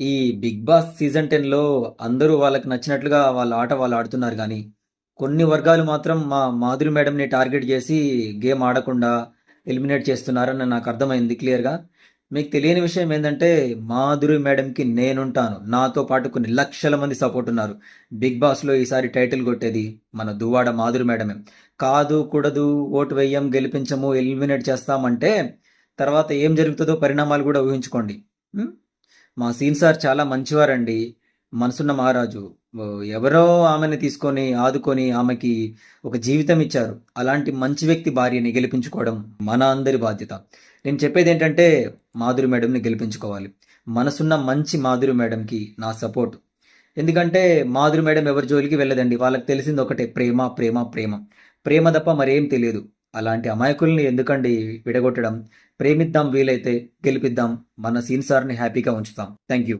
ఈ 'big boss' season 10లో అందరూ వాళ్ళకి నచ్చినట్లుగా వాళ్ళ ఆట వాళ్ళు ఆడుతున్నారు గానీ, కొన్ని వర్గాలు మాత్రం మా మాధురి మేడంని టార్గెట్ చేసి గేమ్ ఆడకుండా ఎలిమినేట్ చేస్తున్నారని నాకు అర్థమైంది క్లియర్‌గా. మీకు తెలియని విషయం ఏందంటే, మాధురి మేడంకి నేనుంటాను. నాతో పాటు కొన్ని లక్షల మంది సపోర్ట్ ఉన్నారు. 'బిగ్ బాస్'లో ఈసారి టైటిల్ కొట్టేది మన దువ్వాడ మాధురి మేడమే. కాదు, కూడదు, ఓటు వెయ్యం, గెలిపించము, ఎలిమినేట్ చేస్తామంటే తర్వాత ఏం జరుగుతుందో పరిణామాలు కూడా ఊహించుకోండి. హ్మ్. మా సీన్ సార్ చాలా మంచివారండి. మనసున్న మహారాజు. ఎవరో ఆమెని తీసుకొని, ఆదుకొని ఆమెకి ఒక జీవితం ఇచ్చారు. అలాంటి మంచి వ్యక్తి భార్యని గెలిపించుకోవడం మన అందరి బాధ్యత. నేను చెప్పేదేంటంటే, మాధురి మేడంని గెలిపించుకోవాలి. మనసున్న మంచి మాధురి మేడంకి నా సపోర్ట్. ఎందుకంటే, మాధురి మేడం ఎవరి జోలికి వెళ్ళదండి. వాళ్ళకి తెలిసింది ఒకటే, ప్రేమ, ప్రేమ, ప్రేమ. ప్రేమ తప్ప మరేం తెలియదు. అలాంటి అమాయకుల్ని ఎందుకండి విడగొట్టడం? ప్రేమిద్దాం, వీలైతే గెలిపిద్దాం. మన సీన్ సార్‌ని హ్యాపీగా ఉంచుతాం. Thank you.